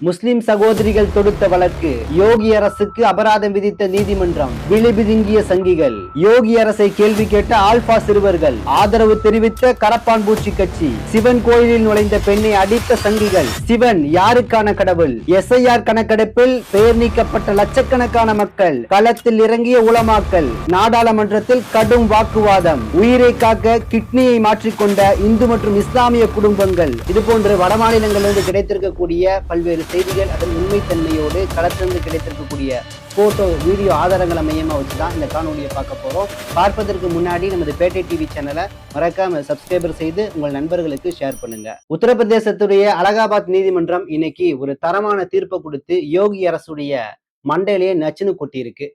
முஸ்லிம் சகோதரிகள் தொடுத்த வழக்கு, யோகி அரசுக்கு அபராதம் விதித்த நீதிமன்றம், விழிபிதுங்கிய சங்கிகள், யோகி அரசை கேள்வி கேட்ட ஆல்பா சிறுவர்கள், ஆதரவு தெரிவித்த கரப்பான்பூச்சி கட்சி, சிவன் கோயிலில் நுழைந்த பெண்ணை அடித்த சங்கிகள், சிவன் யாருக்கான கடவுள், எஸ்ஐஆர் கணக்கெடுப்பில் பெயர் நீக்கப்பட்ட லட்சக்கணக்கான மக்கள், களத்தில் இறங்கிய உலமாக்கள், நாடாளுமன்றத்தில் கடும் வாக்குவாதம், உயிரை காக்க கிட்னியை மாற்றிக்கொண்ட இந்து மற்றும் இஸ்லாமிய குடும்பங்கள், இது போன்ற வடமாநிலங்களிலிருந்து கிடைத்திருக்கக்கூடிய பல்வேறு செய்திகள், அதன் உண்மைத்தன்மையோடு களத்திலிருந்து கிடைத்திருக்கக்கூடிய போட்டோ வீடியோ ஆதாரங்களை மையமா வச்சுதான் இந்த காணொலியை பார்க்க போறோம். பார்ப்பதற்கு முன்னாடி நமது பேட்டை டிவி சேனலை மறக்காம சப்ஸ்கிரைபர் செய்து உங்கள் நண்பர்களுக்கு ஷேர் பண்ணுங்க. உத்தரப்பிரதேசத்துடைய அலகாபாத் நீதிமன்றம் இன்னைக்கு ஒரு தரமான தீர்ப்பை கொடுத்து யோகி அரசுடைய மண்டையிலேயே நச்சுன்னு கொட்டியிருக்கு.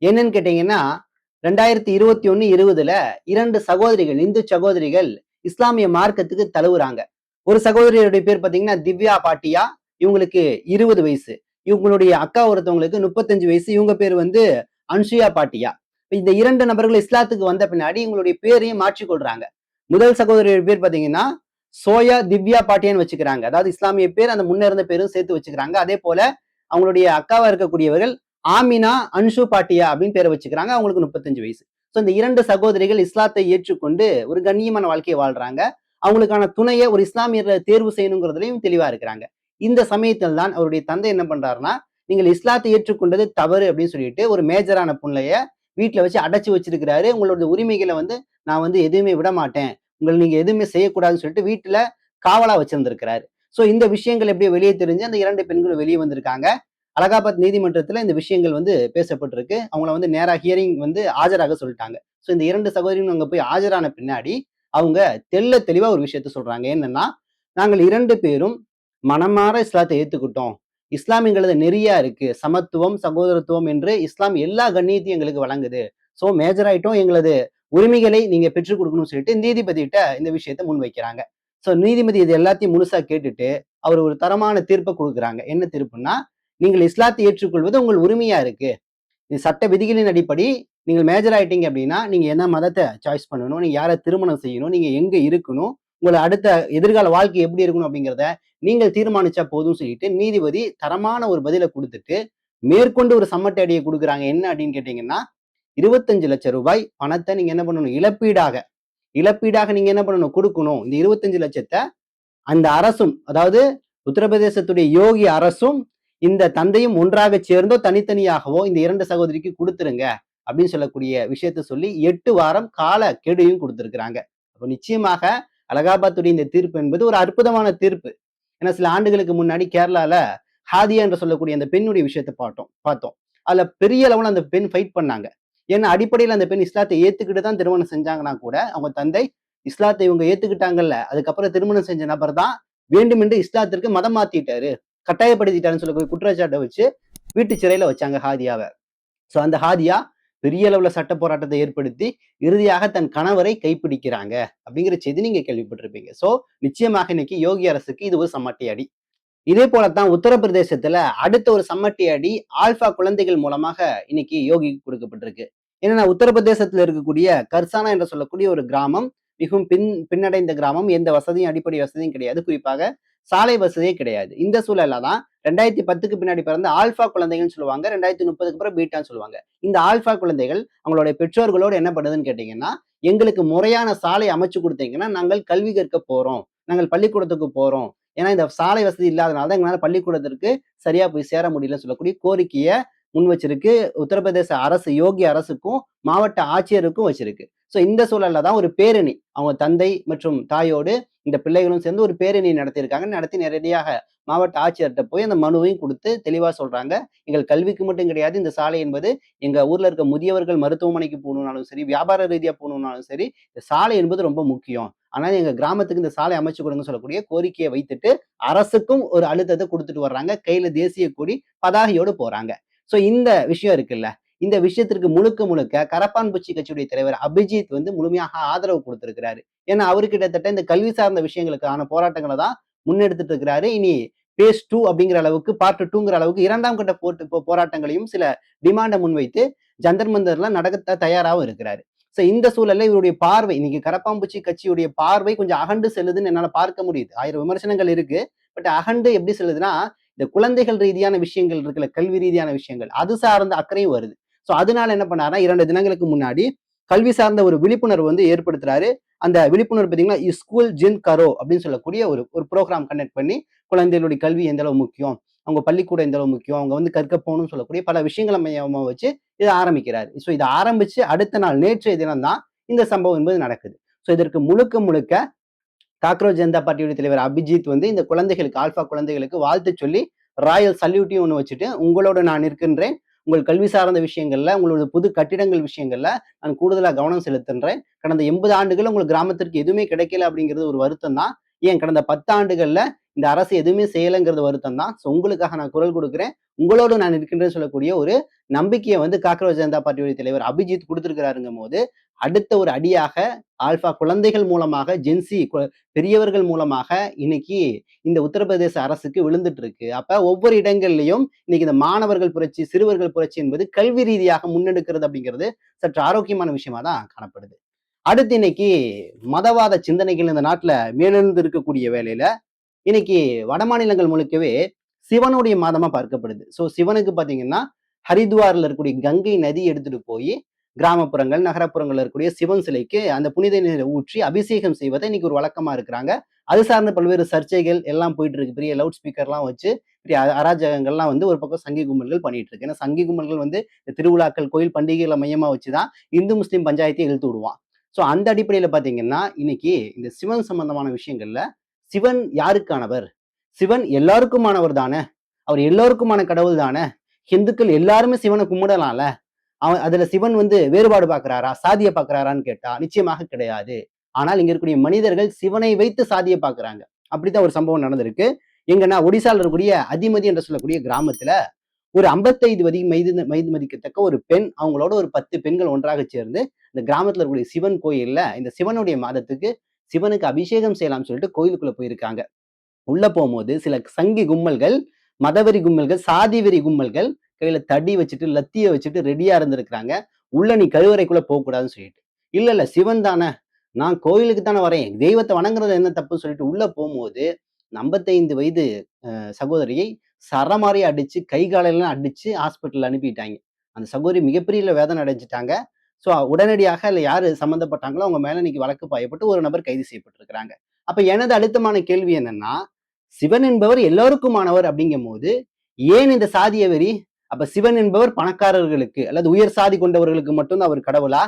என்னன்னு கேட்டீங்கன்னா, 2021-20 2 சகோதரிகள், இந்து சகோதரிகள் இஸ்லாமிய மார்க்கத்துக்கு தழுவுறாங்க. ஒரு சகோதரியுடைய பேர் பாத்தீங்கன்னா திவ்யா பாட்டியா, இவங்களுக்கு 20 வயசு. இவங்களுடைய அக்கா ஒருத்தவங்களுக்கு 35 வயசு. இவங்க பேர் அன்சுயா பாட்டியா. இந்த 2 நபர்கள் இஸ்லாத்துக்கு வந்த பின்னாடி இவங்களுடைய பேரையும் மாற்றிக்கொள்றாங்க. முதல் சகோதரியோட பேர் பாத்தீங்கன்னா சோயா திவ்யா பாட்டியான்னு வச்சுக்கிறாங்க. அதாவது இஸ்லாமிய பேர், அந்த முன்ன இருந்த பேரும் சேர்த்து வச்சுக்கிறாங்க. அதே போல அவங்களுடைய அக்காவா இருக்கக்கூடியவர்கள் ஆமினா அன்சு பாட்டியா அப்படின்னு பேரை வச்சுக்கிறாங்க. அவங்களுக்கு 35 வயசு. ஸோ இந்த 2 சகோதரிகள் இஸ்லாத்தை ஏற்றுக்கொண்டு ஒரு கண்ணியமான வாழ்க்கையை வாழ்றாங்க. அவங்களுக்கான துணையை ஒரு இஸ்லாமியரை தேர்வு செய்யணுங்கிறதுலையும் தெளிவா இருக்கிறாங்க. இந்த சமயத்தில் தான் அவருடைய தந்தை என்ன பண்றாருன்னா, நீங்கள் இஸ்லாத்தை ஏற்றுக்கொண்டது தவறு அப்படின்னு சொல்லிட்டு ஒரு மேஜரான புள்ளைய வீட்டுல வச்சு அடைச்சு வச்சிருக்கிறாரு. உங்களோட உரிமைகளை நான் எதுவுமே விட மாட்டேன், நீங்க எதுவுமே செய்யக்கூடாதுன்னு சொல்லிட்டு வீட்டுல காவலா வச்சிருந்திருக்கிறாரு. சோ இந்த விஷயங்கள் எப்படியோ வெளியே தெரிஞ்சு அந்த 2 பெண்களும் வெளியே வந்திருக்காங்க. அலகாபாத் நீதிமன்றத்துல இந்த விஷயங்கள் பேசப்பட்டிருக்கு. அவங்கள நேரா ஹியரிங் ஆஜராக சொல்லிட்டாங்க. சோ இந்த 2 சகோதரியும் அங்க போய் ஆஜரான பின்னாடி அவங்க தெளிவா ஒரு விஷயத்த சொல்றாங்க. என்னன்னா, நாங்கள் 2 பேரும் மனமாற இஸ்லாத்தை ஏத்துக்கிட்டோம். இஸ்லாமியங்களது நெறியா இருக்கு, சமத்துவம் சகோதரத்துவம் என்று இஸ்லாம் எல்லா கண்ணியத்தையும் எங்களுக்கு வழங்குது. சோ மேஜர் ஆயிட்டோம், எங்களது உரிமைகளை நீங்க பெற்றுக் கொடுக்கணும்னு சொல்லிட்டு நீதிபதிகிட்ட இந்த விஷயத்த முன் வைக்கிறாங்க. சோ நீதிபதி இது எல்லாத்தையும் முழுசா கேட்டுட்டு அவர் ஒரு தரமான தீர்ப்பை கொடுக்குறாங்க. என்ன தீர்ப்புன்னா, நீங்கள் இஸ்லாத்தை ஏற்றுக்கொள்வது உங்கள் உரிமையா இருக்கு. சட்ட விதிகளின் அடிப்படை நீங்கள் மேஜர் ஆயிட்டீங்க அப்படின்னா நீங்க என்ன மதத்தை சாய்ஸ் பண்ணணும், நீங்க யாரை திருமணம் செய்யணும், நீங்க எங்க இருக்கணும், உங்களை அடுத்த எதிர்கால வாழ்க்கை எப்படி இருக்கணும் அப்படிங்கிறத நீங்கள் தீர்மானிச்சா போதும் சொல்லிட்டு நீதிபதி தரமான ஒரு பதிலை கொடுத்துட்டு மேற்கொண்டு ஒரு சம்மட்டி அடியை கொடுக்குறாங்க. என்ன அப்படின்னு கேட்டீங்கன்னா, 25 லட்சம் ரூபாய் பணத்தை நீங்க என்ன பண்ணணும், இழப்பீடாக நீங்க என்ன பண்ணணும், கொடுக்கணும். இந்த 25 லட்சத்தை அந்த அரசும், அதாவது உத்தரப்பிரதேசத்துடைய யோகி அரசும் இந்த தந்தையும் ஒன்றாக சேர்ந்தோ தனித்தனியாகவோ இந்த 2 சகோதரிக்கு கொடுத்துருங்க அப்படின்னு சொல்லக்கூடிய விஷயத்த சொல்லி 8 வாரம் கால கெடுயும் கொடுத்திருக்கிறாங்க. அப்போ நிச்சயமாக அலகாபாத்துடைய இந்த தீர்ப்பு என்பது ஒரு அற்புதமான தீர்ப்பு. ஏன்னா சில ஆண்டுகளுக்கு முன்னாடி கேரளால ஹாதியா என்று சொல்லக்கூடிய அந்த பெண்ணுடைய விஷயத்த பார்த்தோம். அதுல பெரிய அளவுல அந்த பெண் ஃபைட் பண்ணாங்க. ஏன்னா அடிப்படையில் அந்த பெண் இஸ்லாத்தை ஏத்துக்கிட்டு தான் திருமணம் செஞ்சாங்கன்னா கூட அவங்க தந்தை இஸ்லாத்தை இவங்க ஏத்துக்கிட்டாங்கல்ல, அதுக்கப்புறம் திருமணம் செஞ்ச நபர் தான் வேண்டுமென்று இஸ்லாத்திற்கு மதம் மாத்திட்டாரு, கட்டாயப்படுத்திட்டாருன்னு சொல்லக்கூடிய குற்றச்சாட்டை வச்சு வீட்டு சிறையில வச்சாங்க ஹாதியாவை. சோ அந்த ஹாதியா பெரிய அளவுல சட்ட போராட்டத்தை ஏற்படுத்தி இறுதியாக தன் கணவரை கைப்பிடிக்கிறாங்க அப்படிங்கிற செய்தி நீங்க கேள்விப்பட்டிருப்பீங்க. சோ நிச்சயமாக இன்னைக்கு யோகி அரசுக்கு இது ஒரு சம்மட்டி அடி. இதே போலத்தான் உத்தரப்பிரதேசத்துல அடுத்த ஒரு சம்மட்டி அடி ஆல்பா குழந்தைகள் மூலமாக இன்னைக்கு யோகிக்கு கொடுக்கப்பட்டிருக்கு. ஏன்னா உத்தரப்பிரதேசத்துல இருக்கக்கூடிய கர்சானா என்று சொல்லக்கூடிய ஒரு கிராமம் மிகவும் பின்னடைந்த கிராமம். எந்த வசதியும், அடிப்படை வசதியும் கிடையாது. குறிப்பாக சாலை வசதியே கிடையாது. இந்த சூழல்ல தான் 2010க்கு பின்னாடி பிறந்த ஆல்பா குழந்தைகள்னு சொல்லுவாங்க, 2030க்கு அப்புறம் பீட்டான்னு சொல்லுவாங்க. இந்த ஆல்பா குழந்தைகள் அவங்களுடைய பெற்றோர்களோடு என்ன பண்ணுதுன்னு கேட்டீங்கன்னா, எங்களுக்கு முறையான சாலை அமைச்சு கொடுத்தீங்கன்னா நாங்கள் கல்வி கற்க போறோம், நாங்கள் பள்ளிக்கூடத்துக்கு போறோம், ஏன்னா இந்த சாலை வசதி இல்லாதனால தான் எங்களால பள்ளிக்கூடத்திற்கு சரியா போய் சேர முடியலன்னு சொல்லக்கூடிய கோரிக்கையை முன் வச்சிருக்கு உத்தரப்பிரதேச அரசு. யோகி அரசுக்கும் மாவட்ட ஆட்சியருக்கும் வச்சிருக்கு. சோ இந்த சூழல்ல தான் ஒரு பேரணி, அவங்க தந்தை மற்றும் தாயோடு இந்த பிள்ளைகளும் சேர்ந்து ஒரு பேரணி நடத்தியிருக்காங்க. நடத்தி நேரடியாக மாவட்ட ஆட்சியர்கிட்ட போய் அந்த மனுவையும் கொடுத்து தெளிவா சொல்றாங்க, எங்கள் கல்விக்கு மட்டும் கிடையாது, இந்த சாலை என்பது எங்க ஊர்ல இருக்க முதியவர்கள் மருத்துவமனைக்கு போகணும்னாலும் சரி, வியாபார ரீதியா போகணும்னாலும் சரி, இந்த சாலை என்பது ரொம்ப முக்கியம், ஆனால் எங்க கிராமத்துக்கு இந்த சாலை அமைச்சு கொடுங்க சொல்லக்கூடிய கோரிக்கையை வைத்துட்டு அரசுக்கும் ஒரு அழுத்தத்தை கொடுத்துட்டு வர்றாங்க. கையில தேசிய கொடி பதாகையோடு போறாங்க. சோ இந்த விஷயம் இருக்குல்ல, இந்த விஷயத்திற்கு முழுக்க கரப்பான்பூச்சி கட்சியுடைய தலைவர் அபிஜித் முழுமையாக ஆதரவு கொடுத்திருக்கிறாரு. ஏன்னா அவரு கிட்டத்தட்ட இந்த கல்வி சார்ந்த விஷயங்களுக்கான போராட்டங்களை தான் முன்னெடுத்துட்டு இருக்கிறாரு. இனி பேஸ் 2 அப்படிங்கிற அளவுக்கு, பார்ட் 2ங்கிற அளவுக்கு 2ஆம் கட்ட போராட்டங்களையும் சில டிமாண்டை முன்வைத்து ஜந்தர் மந்தர்ல நடத்த தயாராகவும் இருக்கிறாரு. சோ இந்த சூழல்ல இவருடைய பார்வை, இன்னைக்கு கரப்பாம்பூச்சி கட்சியுடைய பார்வை கொஞ்சம் அகண்டு செல்லுதுன்னு என்னால பார்க்க முடியுது. 1000 விமர்சனங்கள் இருக்கு, பட் அகண்டு எப்படி செல்லுதுன்னா, இந்த குழந்தைகள் ரீதியான விஷயங்கள் இருக்குல்ல, கல்வி ரீதியான விஷயங்கள், அது சார்ந்த அக்கறையும் வருது. ஸோ அதனால என்ன பண்ணாருன்னா 2 தினங்களுக்கு முன்னாடி கல்வி சார்ந்த ஒரு விழிப்புணர்வு வந்து ஏற்படுத்துறாரு. அந்த விழிப்புணர்வு பார்த்தீங்கன்னா, ஸ்கூல் ஜின் கரோ அப்படின்னு சொல்லக்கூடிய ஒரு ஒரு ப்ரோகிராம் கண்டக்ட் பண்ணி, குழந்தைகளுடைய கல்வி எந்த அளவு முக்கியம், அவங்க பள்ளிக்கூடம் எந்த அளவு முக்கியம், அவங்க வந்து கற்க போகணும்னு சொல்லக்கூடிய பல விஷயங்கள மையமா வச்சு இதை ஆரம்பிக்கிறாரு. ஸோ இதை ஆரம்பிச்சு அடுத்த நாள் நேற்றைய தினம் தான் இந்த சம்பவம் என்பது நடக்குது. ஸோ இதற்கு முழுக்க முழுக்க காக்ரோச் ஜனதா பார்ட்டியுடைய தலைவர் அபிஜித் வந்து இந்த குழந்தைகளுக்கு, ஆல்பா குழந்தைகளுக்கு வாழ்த்து சொல்லி ராயல் சல்யூட்டையும் ஒண்ணு வச்சுட்டு, உங்களோட நான் இருக்கின்றேன். உங்கள் கல்வி சார்ந்த விஷயங்கள்ல, உங்களோட புது கட்டிடங்கள் விஷயங்கள்ல நான் கூடுதலா கவனம் செலுத்துன்றேன். கடந்த 80 ஆண்டுகள் உங்கள் கிராமத்திற்கு எதுவுமே கிடைக்கல அப்படிங்கிறது ஒரு வருத்தம் தான். ஏன் கடந்த 10 ஆண்டுகள்ல இந்த அரசு எதுவுமே செய்யலைங்கிறது வருத்தம் தான். ஸோ உங்களுக்காக நான் குரல் கொடுக்கிறேன். உங்களோடு நான் இருக்கின்றேன்னு சொல்லக்கூடிய ஒரு நம்பிக்கையை வந்து காக்ரோச் ஜனதா பார்ட்டியுடைய தலைவர் அபிஜித் கொடுத்திருக்கிறாருங்கும் போது, அடுத்த ஒரு அடியாக ஆல்பா குழந்தைகள் மூலமாக, ஜென்சி பெரியவர்கள் மூலமாக இன்னைக்கு இந்த உத்தரப்பிரதேச அரசுக்கு விழுந்துட்டு இருக்கு. அப்ப ஒவ்வொரு இடங்கள்லயும் இன்னைக்கு இந்த மாணவர்கள் புரட்சி, சிறுவர்கள் புரட்சி என்பது கல்வி ரீதியாக முன்னெடுக்கிறது அப்படிங்கிறது சற்று ஆரோக்கியமான விஷயமா தான் காணப்படுது. அடுத்து இன்னைக்கு மதவாத சிந்தனைகள் இந்த நாட்டுல மேலெழுந்து இருக்கக்கூடிய வேலையில இன்னைக்கு வட மாநிலங்கள் முழுக்கவே சிவனுடைய மாதமா பார்க்கப்படுது. ஸோ சிவனுக்கு பாத்தீங்கன்னா ஹரித்வார்ல இருக்கக்கூடிய கங்கை நதி எடுத்துட்டு போய் கிராமப்புறங்கள், நகரப்புறங்கள்ல இருக்கக்கூடிய சிவன் சிலைக்கு அந்த புனித நீரை ஊற்றி அபிஷேகம் செய்வதை இன்னைக்கு ஒரு வழக்கமா இருக்கிறாங்க. அது சார்ந்த பல்வேறு சர்ச்சைகள் எல்லாம் போயிட்டு இருக்கு. பெரிய லவுட் ஸ்பீக்கர்லாம் வச்சு பெரிய அராஜகங்கள்லாம் வந்து ஒரு பக்கம் சங்கி கும்பல்கள் பண்ணிட்டு இருக்கு. ஏன்னா சங்கி கும்பல்கள் வந்து இந்த திருவிழாக்கள், கோயில் பண்டிகைகளை மையமா வச்சுதான் இந்து முஸ்லீம் பஞ்சாயத்தை இழுத்து விடுவான். ஸோ அந்த அடிப்படையில பாத்தீங்கன்னா இன்னைக்கு இந்த சிவன் சம்பந்தமான விஷயங்கள்ல சிவன் யாருக்கானவர்? சிவன் எல்லாருக்குமானவர் தானே? அவர் எல்லோருக்குமான கடவுள் தானே? ஹிந்துக்கள் எல்லாருமே சிவனை கும்பிடலாம்ல. அதுல சிவன் வந்து வேறுபாடு பார்க்கிறாரா, சாதியை பார்க்கிறாரான்னு கேட்டா நிச்சயமாக கிடையாது. ஆனால் இங்க இருக்கக்கூடிய மனிதர்கள் சிவனை வைத்து சாதியை பார்க்கிறாங்க. அப்படித்தான் ஒரு சம்பவம் நடந்திருக்கு. எங்கன்னா ஒடிசால இருக்கக்கூடிய அதிமதி என்று சொல்லக்கூடிய கிராமத்துல ஒரு 55 வயது மதிக்கத்தக்க ஒரு பெண், அவங்களோட ஒரு 10 பெண்கள் ஒன்றாக சேர்ந்து இந்த கிராமத்துல இருக்கக்கூடிய சிவன் கோயில்ல இந்த சிவனுடைய மாதத்துக்கு சிவனுக்கு அபிஷேகம் செய்யலாம்னு சொல்லிட்டு கோயிலுக்குள்ள போயிருக்காங்க. உள்ள போகும்போது சில சங்கி கும்மல்கள், மதவெறி கும்மல்கள், சாதி வெறி கும்மல்கள் கையில தடி வச்சுட்டு, லத்திய வச்சுட்டு ரெடியா இருந்திருக்கிறாங்க. உள்ள நீ கருவறைக்குள்ள போகக்கூடாதுன்னு சொல்லிட்டு. இல்ல இல்ல சிவன் தானே, நான் கோயிலுக்கு தானே வரேன், தெய்வத்தை வணங்குறது என்ன தப்புன்னு சொல்லிட்டு உள்ள போகும்போது 55 வயது சகோதரியை சரமாரி அடிச்சு, கை காலெல்லாம் அடிச்சு ஹாஸ்பிட்டல் அனுப்பிட்டாங்க. அந்த சகோதரி மிகப்பெரிய வேதனை அடைஞ்சிட்டாங்க. ஸோ உடனடியாக அதுல யாரு சம்பந்தப்பட்டாங்களோ அவங்க மேல இன்னைக்கு வழக்கு பாயப்பட்டு ஒரு நபர் கைது செய்யப்பட்டிருக்கிறாங்க. அப்ப எனது அழுத்தமான கேள்வி என்னன்னா, சிவன் என்பவர் எல்லோருக்குமானவர் அப்படிங்கும்போது ஏன் இந்த சாதிய வெறி? அப்ப சிவன் என்பவர் பணக்காரர்களுக்கு அல்லது உயர் சாதி கொண்டவர்களுக்கு மட்டும்தான் அவர் கடவுளா?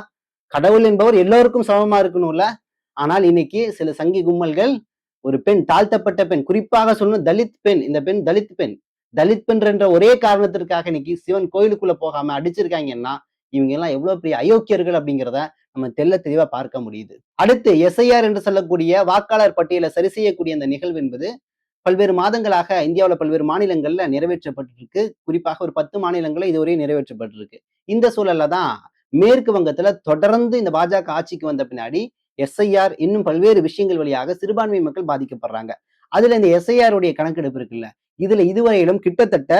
கடவுள் என்பவர் எல்லோருக்கும் சமமா இருக்கணும்ல. ஆனால் இன்னைக்கு சில சங்கி கும்மல்கள் ஒரு பெண், தாழ்த்தப்பட்ட பெண், குறிப்பாக சொல்லணும் தலித் பெண், இந்த பெண் தலித் பெண், தலித் பெண் என்ற ஒரே காரணத்திற்காக இன்னைக்கு சிவன் கோயிலுக்குள்ள போகாம அடிச்சிருக்காங்கன்னா இவங்க எல்லாம் எவ்வளவு பெரிய அயோக்கியர்கள் அப்படிங்கிறத நம்ம தெள்ள தெளிவா பார்க்க முடியுது. அடுத்து எஸ்ஐஆர் என்று சொல்லக்கூடிய வாக்காளர் பட்டியலை சரி செய்யக்கூடிய அந்த நிகழ்வு என்பது பல்வேறு மாதங்களாக இந்தியாவில் பல்வேறு மாநிலங்கள்ல நிறைவேற்றப்பட்டிருக்கு. குறிப்பாக ஒரு 10 மாநிலங்கள்ல இதுவரை நிறைவேற்றப்பட்டிருக்கு. இந்த சூழல்ல தான் மேற்கு வங்கத்துல தொடர்ந்து இந்த பாஜக ஆட்சிக்கு வந்த பின்னாடி எஸ்ஐஆர் இன்னும் பல்வேறு விஷயங்கள் வழியாக சிறுபான்மை மக்கள் பாதிக்கப்படுறாங்க. அதுல இந்த எஸ்ஐஆர் உடைய கணக்கெடுப்பு இருக்குல்ல, இதுல இதுவரையிலும் கிட்டத்தட்ட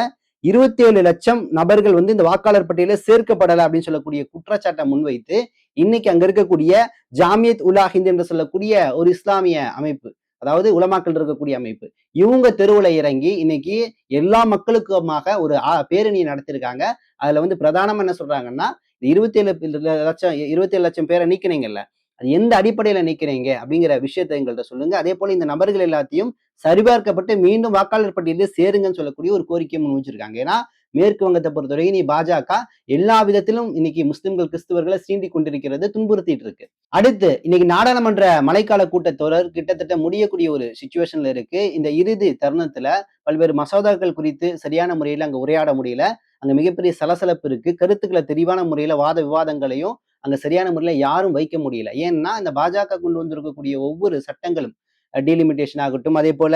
27 லட்சம் நபர்கள் வந்து இந்த வாக்காளர் பட்டியலில் சேர்க்கப்படலை அப்படின்னு சொல்லக்கூடிய குற்றச்சாட்டை முன்வைத்து இன்னைக்கு அங்க இருக்கக்கூடிய ஜாமியத் உலா ஹிந்த் என்று சொல்லக்கூடிய ஒரு இஸ்லாமிய அமைப்பு, அதாவது உலமாக்கள் இருக்கக்கூடிய அமைப்பு, இவங்க தெருவுல இறங்கி இன்னைக்கு எல்லா மக்களுக்குமாக ஒரு பேரணி நடத்திருக்காங்க. அதுல வந்து பிரதானமா என்ன சொல்றாங்கன்னா, 27 லட்சம் பேரை நீக்கினீங்கல்ல, அது எந்த அடிப்படையில நீக்கிறீங்க அப்படிங்கிற விஷயத்த எங்கள்கிட்ட சொல்லுங்க. அதே போல இந்த நபர்கள் எல்லாத்தையும் சரிபார்க்கப்பட்டு மீண்டும் வாக்காளர் பட்டியலில் சேருங்கன்னு சொல்லக்கூடிய ஒரு கோரிக்கை முன் வச்சிருக்காங்க. ஏன்னா மேற்கு வங்கத்தை பொறுத்தவரை நீ பாஜக எல்லா விதத்திலும் இன்னைக்கு முஸ்லிம்கள், கிறிஸ்தவர்களை சீண்டி கொண்டிருக்கிறது, துன்புறுத்திட்டு இருக்கு. அடுத்து இன்னைக்கு நாடாளுமன்ற மழைக்கால கூட்டத்தொடர் கிட்டத்தட்ட முடியக்கூடிய ஒரு சிச்சுவேஷன்ல இருக்கு. இந்த இறுதி தருணத்துல பல்வேறு மசோதாக்கள் குறித்து சரியான முறையில அங்க உரையாட முடியல. அங்க மிகப்பெரிய சலசலப்பு இருக்கு. கருத்துக்களை தெளிவான முறையில வாத விவாதங்களையும் அங்க சரியான முறையில யாரும் வைக்க முடியல. ஏன்னா இந்த பாஜக கொண்டு வந்திருக்கக்கூடிய ஒவ்வொரு சட்டங்களும் டீலிமிட்டேஷன் ஆகட்டும், அதே போல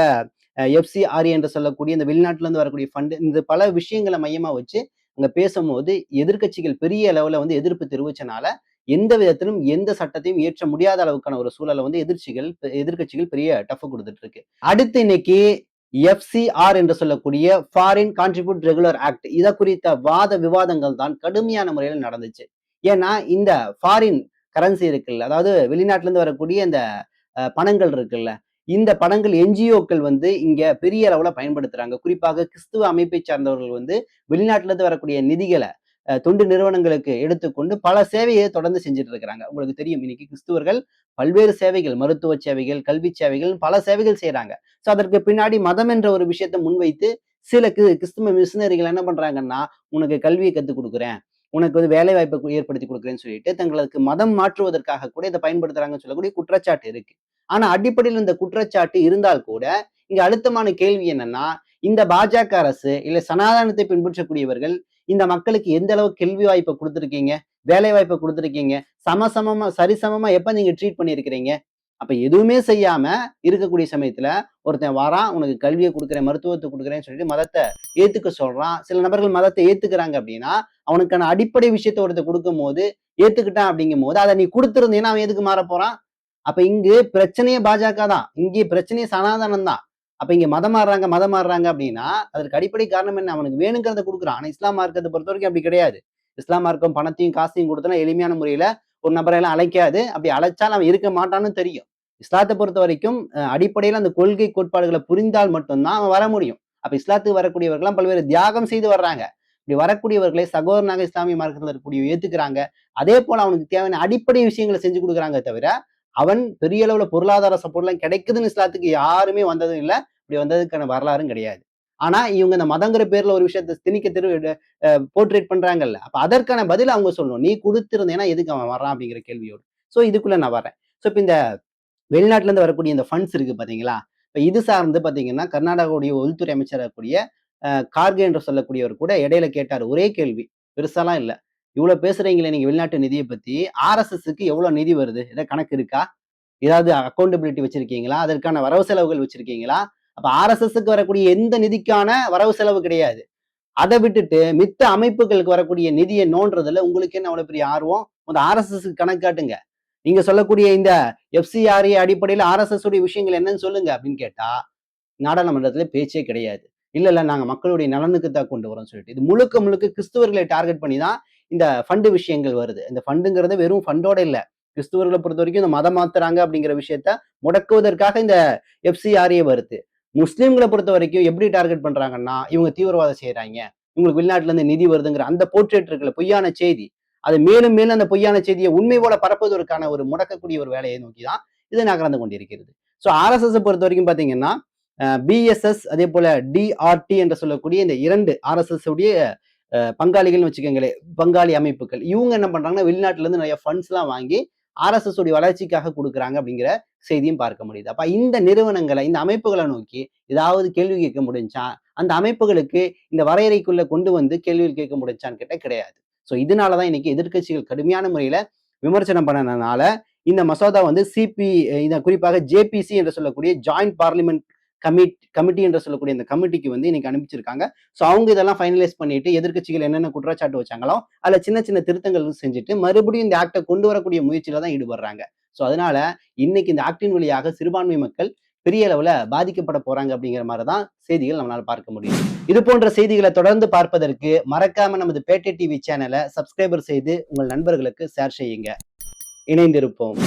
எஃப்சிஆர்ஏ என்று சொல்லக்கூடிய இந்த வெளிநாட்டுல இருந்து வரக்கூடிய ஃபண்டு, இந்த பல விஷயங்களை மையமா வச்சு அங்க பேசும்போது எதிர்க்கட்சிகள் பெரிய அளவுல வந்து எதிர்ப்பு தெரிவிச்சனால எந்த விதத்திலும் எந்த சட்டத்தையும் இயற்ற முடியாத அளவுக்கான ஒரு சூழலை வந்து எதிர்க்கட்சிகள் பெரிய டஃப் கொடுத்துட்டு இருக்கு. அடுத்து இன்னைக்கு எஃப்சிஆர் என்று சொல்லக்கூடிய ஃபாரின் கான்ட்ரிபியூட் ரெகுலர் ஆக்ட், இதை குறித்த வாத விவாதங்கள் தான் கடுமையான முறையில் நடந்துச்சு. ஏன்னா இந்த ஃபாரின் கரன்சி இருக்குல்ல, அதாவது வெளிநாட்டுல இருந்து வரக்கூடிய இந்த பணங்கள் இருக்குல்ல, இந்த படங்கள் என்ஜிஓக்கள் வந்து இங்க பெரிய அளவுல பயன்படுத்துறாங்க. குறிப்பாக கிறிஸ்துவ அமைப்பை சார்ந்தவர்கள் வந்து வெளிநாட்டுல இருந்து வரக்கூடிய நிதிகளை தொண்டு நிறுவனங்களுக்கு எடுத்துக்கொண்டு பல சேவையை தொடர்ந்து செஞ்சுட்டு இருக்கிறாங்க. உங்களுக்கு தெரியும் இன்னைக்கு கிறிஸ்துவர்கள் பல்வேறு சேவைகள், மருத்துவ சேவைகள், கல்வி சேவைகள், பல சேவைகள் செய்யறாங்க. சோ அதற்கு பின்னாடி மதம் என்ற ஒரு விஷயத்தை முன்வைத்து சில கிறிஸ்துவ மிஷினரிகள் என்ன பண்றாங்கன்னா, உனக்கு கல்வியை கத்துக் கொடுக்குறேன், உனக்கு வந்து வேலை வாய்ப்பை ஏற்படுத்தி கொடுக்குறேன்னு சொல்லிட்டு தங்களுக்கு மதம் மாற்றுவதற்காக கூட இதை பயன்படுத்துறாங்கன்னு சொல்லக்கூடிய குற்றச்சாட்டு இருக்கு. ஆனா அடிப்படையில் இந்த குற்றச்சாட்டு இருந்தால் கூட இங்க அழுத்தமான கேள்வி என்னன்னா, இந்த பாஜக அரசு இல்ல சனாதனத்தை பின்பற்றக்கூடியவர்கள் இந்த மக்களுக்கு எந்த அளவு கல்வி வாய்ப்பை கொடுத்துருக்கீங்க, வேலை வாய்ப்பை கொடுத்துருக்கீங்க, சமசமமா சரிசமமா எப்ப நீங்க ட்ரீட் பண்ணியிருக்கிறீங்க? அப்ப எதுவுமே செய்யாம இருக்கக்கூடிய சமயத்துல ஒருத்தன் வரான், உனக்கு கல்வியை கொடுக்குறேன், மருத்துவத்தை கொடுக்குறேன்னு சொல்லிட்டு மதத்தை ஏத்துக்க சொல்றான். சில நபர்கள் மதத்தை ஏத்துக்கிறாங்க அப்படின்னா, அவனுக்கான அடிப்படை விஷயத்த ஒருத்தர் கொடுக்கும் போது ஏத்துக்கிட்டான் அப்படிங்கும் போது அதை நீ கொடுத்திருந்தீங்கன்னா அவன் எதுக்கு மாற போறான்? அப்ப இங்கு பிரச்சனையே பாஜக தான், இங்கே பிரச்சனையே சனாதனம் தான். அப்ப இங்க மதம் மாறுறாங்க அப்படின்னா அதற்கு அடிப்படை காரணம் என்ன? அவனுக்கு வேணுங்கிறத கொடுக்குறான். ஆனா இஸ்லாம் மார்க்கத்தை பொறுத்த வரைக்கும் அப்படி கிடையாது. இஸ்லாம் மார்க்கம் பணத்தையும் காசையும் கொடுத்தனா எளிமையான முறையில ஒரு நபரை எல்லாம் அழைக்காது. அப்படி அழைச்சாலும் அவன் இருக்க மாட்டான்னு தெரியும். இஸ்லாத்தை பொறுத்த வரைக்கும் அடிப்படையில அந்த கொள்கை கோட்பாடுகளை புரிந்தால் மட்டும்தான் அவன் வர முடியும். அப்ப இஸ்லாத்துக்கு வரக்கூடியவர்கள்லாம் பல்வேறு தியாகம் செய்து வர்றாங்க. இப்படி வரக்கூடியவர்களை சகோதரனாக இஸ்லாமிய மார்க்கத்தில் இருக்கக்கூடிய ஏத்துக்கிறாங்க. அதே போல அவனுக்கு தேவையான அடிப்படை விஷயங்களை செஞ்சு கொடுக்குறாங்க தவிர அவன் பெரிய அளவுல பொருளாதார சப்போர்ட்லாம் கிடைக்குதுன்னு இஸ்லாத்துக்கு யாருமே வந்ததும் இல்லை. இப்படி வந்ததுக்கான வரலாறும் கிடையாது. ஆனா இவங்க இந்த மதங்கிற பேர்ல ஒரு விஷயத்த திணிக்க போர்ட்ரேட் பண்றாங்கல்ல, அப்ப அதற்கான பதில் அவங்க சொல்லணும். நீ கொடுத்திருந்தேன்னா எதுக்கு அவன் வர்றான் அப்படிங்கிற கேள்வியோடு. சோ இதுக்குள்ள நான் வரேன். சோ இப்ப இந்த வெளிநாட்டுல இருந்து வரக்கூடிய இந்த ஃபண்ட்ஸ் இருக்கு பாத்தீங்களா, இப்ப இது சார்ந்து பாத்தீங்கன்னா கர்நாடகாவுடைய உள்துறை அமைச்சராக கூடிய கார்கே என்று சொல்லக்கூடியவர் கூட இடையில கேட்டார் ஒரே கேள்வி, பெருசாலாம் இல்ல. இவ்வளவு பேசுறீங்களே நீங்க வெளிநாட்டு நிதியை பத்தி, ஆர்எஸ்எஸ்க்கு எவ்வளவு நிதி வருது, ஏதாவது கணக்கு இருக்கா? ஏதாவது அக்கௌண்டபிலிட்டி வச்சிருக்கீங்களா? அதற்கான வரவு செலவுகள் வச்சிருக்கீங்களா? அப்ப ஆர்எஸ்எஸ்க்கு வரக்கூடிய எந்த நிதிக்கான வரவு செலவு கிடையாது. அதை விட்டுட்டு மித்த அமைப்புகளுக்கு வரக்கூடிய நிதியை நோன்றதுல உங்களுக்கு என்ன அவ்வளவு பெரிய ஆர்வம்? அந்த ஆர்எஸ்எஸ் கணக்கு காட்டுங்க. நீங்க சொல்லக்கூடிய இந்த எஃப்சிஆர்ஏ அடிப்படையில் ஆர்எஸ்எஸ் உடைய விஷயங்கள் என்னன்னு சொல்லுங்க அப்படின்னு கேட்டா நாடாளுமன்றத்துல பேச்சே கிடையாது. இல்ல நாங்க மக்களுடைய நலனுக்கு தான் கொண்டு வரோம்னு சொல்லிட்டு இது முழுக்க முழுக்க கிறிஸ்துவர்களை டார்கெட் பண்ணி தான் இந்த ஃபண்டு விஷயங்கள் வருது. இந்த ஃபண்டுங்கிறது வெறும் ஃபண்டோட இல்ல, கிறிஸ்துவர்களை பொறுத்த வரைக்கும் இந்த மதம் மாத்துறாங்க அப்படிங்கிற விஷயத்த முடக்குவதற்காக இந்த எஃப்சிஆர்ஏ வருது. முஸ்லீம்களை பொறுத்த வரைக்கும் எப்படி டார்கெட் பண்றாங்கன்னா, இவங்க தீவிரவாதம் செய்யறாங்க, இவங்களுக்கு வெளிநாட்டுல இருந்து நிதி வருதுங்கிற அந்த போர்ட்ரேட் இருக்குல்ல, பொய்யான செய்தி, அது மேலும் மேலும் அந்த பொய்யான செய்தியை உண்மை போல பரப்புவதற்கான ஒரு முடக்கக்கூடிய ஒரு வேலையை நோக்கி தான் இது நகர்ந்து கொண்டிருக்கிறது. ஸோ ஆர்எஸ்எஸ் பொறுத்த வரைக்கும் பாத்தீங்கன்னா பிஎஸ்எஸ் அதே போல டிஆர்டி என்று சொல்லக்கூடிய இந்த 2 ஆர்எஸ்எஸ் உடைய பங்காளிகள்னு வச்சுக்கோங்களேன், பங்காளி அமைப்புகள், இவங்க என்ன பண்றாங்கன்னா வெளிநாட்டுல இருந்து நிறைய ஃபண்ட்ஸ் எல்லாம் வாங்கி ஆர்எஸ்எஸ் உடைய வளர்ச்சிக்காக கொடுக்குறாங்க அப்படிங்கிற செய்தியும் பார்க்க முடியுது. அப்ப இந்த நிறுவனங்களை, இந்த அமைப்புகளை நோக்கி ஏதாவது கேள்வி கேட்க முடிஞ்சா, அந்த அமைப்புகளுக்கு இந்த வரையறைக்குள்ள கொண்டு வந்து கேள்விகள் கேட்க முடிஞ்சான்னு கேட்ட கிடையாது. ஸோ இதனாலதான் இன்னைக்கு எதிர்கட்சிகள் கடுமையான முறையில விமர்சனம் பண்ணனால இந்த மசோதா வந்து குறிப்பாக ஜேபிசி என்று சொல்லக்கூடிய ஜாயிண்ட் பார்லிமெண்ட் கமிட்டி என்று சொல்லக்கூடிய இந்த கமிட்டிக்கு வந்து இன்னைக்கு அனுப்பிச்சிருக்காங்க. ஸோ அவங்க இதெல்லாம் ஃபைனலைஸ் பண்ணிட்டு எதிர்கட்சிகள் என்னென்ன குற்றச்சாட்டு வச்சாங்களோ அதுல சின்ன சின்ன திருத்தங்கள் செஞ்சுட்டு மறுபடியும் இந்த ஆக்டை கொண்டு வரக்கூடிய முயற்சியில தான் ஈடுபடுறாங்க. ஸோ அதனால இன்னைக்கு இந்த ஆக்டின் வழியாக சிறுபான்மை மக்கள் பெரிய அளவுல பாதிக்கப்பட போறாங்க அப்படிங்கிற மாதிரிதான் செய்திகள் நம்மளால பார்க்க முடியும். இது போன்ற செய்திகளை தொடர்ந்து பார்ப்பதற்கு மறக்காம நமது பேட்டை டிவி சேனலை சப்ஸ்கிரைபர் செய்து உங்கள் நண்பர்களுக்கு ஷேர் செய்யுங்க. இணைந்திருப்போம்.